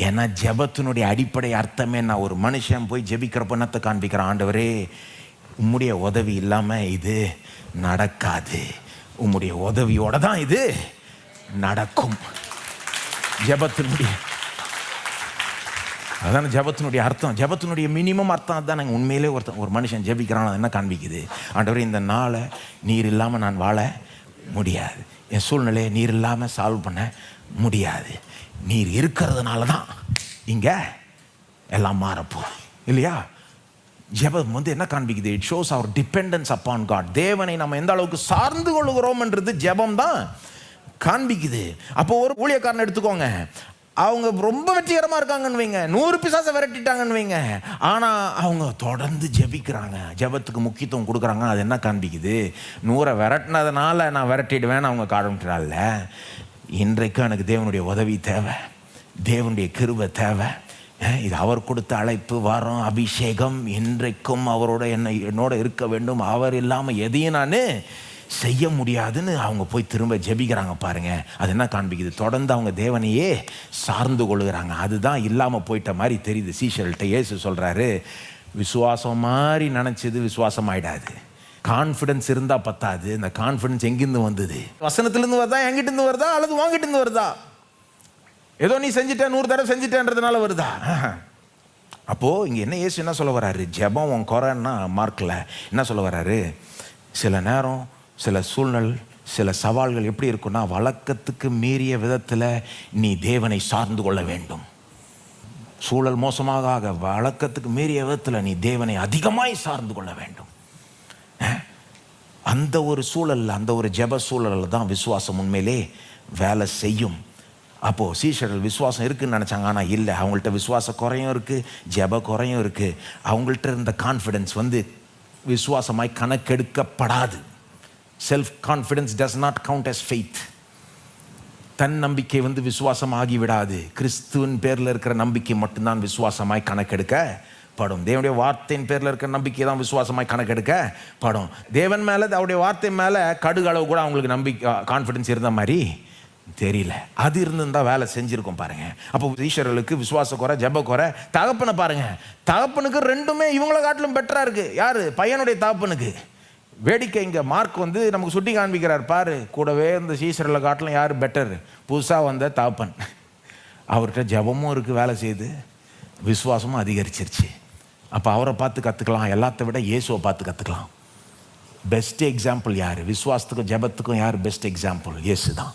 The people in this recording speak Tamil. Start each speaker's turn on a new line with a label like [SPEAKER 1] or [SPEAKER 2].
[SPEAKER 1] ஏன்னா ஜெபத்தினுடைய அடிப்படை அர்த்தமே, நான் ஒரு மனுஷன் போய் ஜெபிக்கிற பண்ணத்தை காண்பிக்கிறேன், ஆண்டவரே உம்முடைய உதவி இல்லாமல் இது நடக்காது, உம்முடைய உதவியோட தான் இது நடக்கும். ஜெபத்தினுடைய அதான ஜெபத்தினுடைய அர்த்தம். ஜெபத்தினுடைய மினிமம் அர்த்தம் அதுதான். நாங்கள் உண்மையிலே ஒரு மனுஷன் ஜெபிக்கிறான், என்ன காண்பிக்குது? ஆண்டவரே இந்த நாளை நீர் இல்லாமல் நான் வாழ முடியாது, என் சூழ்நிலையை நீர் இல்லாமல் சால்வ் பண்ண முடியாது, நீர் இருக்கிறதுனால தான் இங்கே எல்லாம் மாறப்போகுது இல்லையா? ஜெபம் என்ன காண்பிக்குது? It shows our dependence upon God. தேவனை நம்ம எந்த அளவுக்கு சார்ந்து கொள்ளுகிறோம்ன்றது ஜெபம் தான் காண்பிக்குது. அப்போ ஒரு ஊழியக்காரனை எடுத்துக்கோங்க, அவங்க ரொம்ப வெற்றிகரமாக இருக்காங்கன்னு வைங்க, 100 பிசாசை விரட்டிட்டாங்கன்னு வைங்க, ஆனால் அவங்க தொடர்ந்து ஜெபிக்கிறாங்க, ஜெபத்துக்கு முக்கியத்துவம் கொடுக்குறாங்க. அது என்ன காண்பிக்குது? 100 விரட்டினதுனால நான் விரட்டிடுவேன்னு அவங்க காண்பிக்கிறாள்ல. இன்றைக்கும் எனக்கு தேவனுடைய உதவி தேவை, தேவனுடைய கிருபை தேவை. இது அவர் கொடுத்த அழைப்பு, வரம், அபிஷேகம். இன்றைக்கும் அவரோட என்னோட இருக்க வேண்டும், அவர் இல்லாமல் எதையும் நான் செய்ய முடியாதுன்னு அவங்க போய் திரும்ப ஜெபிக்கிறாங்க பாருங்க. அது என்ன காண்பிக்குது? தொடர்ந்து அவங்க தேவனையே சார்ந்து கொள்ளுகிறாங்க. அதுதான் இல்லாமல் போயிட்ட மாதிரி தெரியுது. சீஷர்கள்ட்ட இயேசு சொல்கிறாரு, விசுவாசம் மாதிரி நினச்சது விசுவாசம் ஆகிடாது. கான்ஃபிடன்ஸ் இருந்தால் பத்தாது. இந்த கான்ஃபிடன்ஸ் எங்கேருந்து வந்தது? வசனத்துலேருந்து வருதா, எங்கிட்டேருந்து வருதா, அல்லது வாங்கிட்டு வருதா? ஏதோ நீ செஞ்சுட்ட, 100 தடவை செஞ்சுட்டேன்றதுனால வருதா? அப்போது இங்கே என்ன இயேசு என்ன சொல்ல வர்றாரு? ஜெபம் உன் குறைன்னா மார்க்கில் என்ன சொல்ல வர்றாரு? சில நேரம் சில சூழ்நிலை, சில சவால்கள் எப்படி இருக்குன்னா, வழக்கத்துக்கு மீறிய விதத்தில் நீ தேவனை சார்ந்து கொள்ள வேண்டும். சூழல் மோசமாக வழக்கத்துக்கு மீறிய விதத்தில் நீ தேவனை அதிகமாய் சார்ந்து கொள்ள வேண்டும். அந்த ஒரு சூழலில், அந்த ஒரு ஜெப சூழலில் தான் விசுவாசம் உண்மையிலே வேலை செய்யும். அப்போது சீஷர்கள் விசுவாசம் இருக்குதுன்னு நினச்சாங்க, ஆனால் இல்லை. அவங்கள்ட்ட விசுவாச குறையும் இருக்குது, ஜெப குறையும் இருக்குது. அவங்கள்ட்ட இருந்த கான்ஃபிடென்ஸ் விசுவாசமாய் கணக்கெடுக்கப்படாது. Self confidence does not count as faith. தன் நம்பிக்கை விசுவாசம் ஆகிவிடாது. கிறிஸ்துவின் பேரில் இருக்கிற நம்பிக்கை மட்டும்தான் விசுவாசமாய் கணக்கெடுக்கப்படும். தேவனுடைய வார்த்தையின் பேரில் இருக்கிற நம்பிக்கை தான் விசுவாசமாய் கணக்கெடுக்கப்படும். தேவன் மேலே, அவருடைய வார்த்தை மேலே கடுகளவு கூட அவங்களுக்கு நம்பிக்கை, கான்ஃபிடென்ஸ் இருந்த மாதிரி தெரியல. அது இருந்திருந்தால் வேலை செஞ்சுருக்கோம் பாருங்க. அப்போ ஈஸ்வரர்களுக்கு விசுவாச குறை, ஜெப குறை. தகப்பனை பாருங்க, தகப்பனுக்கு ரெண்டுமே இவங்களை காட்டிலும் பெட்டராக இருக்குது. யார்? பையனுடைய தகப்பனுக்கு. வேடிக்கை இங்கே மார்க் நமக்கு சுட்டி காண்பிக்கிறார் பாரு. கூடவே இந்த ஈஸ்வரர்களை காட்டிலும் யார் பெட்டர்? புதுசாக வந்த தகப்பன். அவர்கிட்ட ஜெபமும் இருக்குது, வேலை செய்யுது, விசுவாசமும் அதிகரிச்சிருச்சு. அப்போ அவரை பார்த்து கற்றுக்கலாம், எல்லாத்த விட இயேசுவை பார்த்து கற்றுக்கலாம். பெஸ்ட் எக்ஸாம்பிள் யார்? விசுவாசத்துக்கும் ஜெபத்துக்கும் யார் பெஸ்ட் எக்ஸாம்பிள்? இயேசு தான்.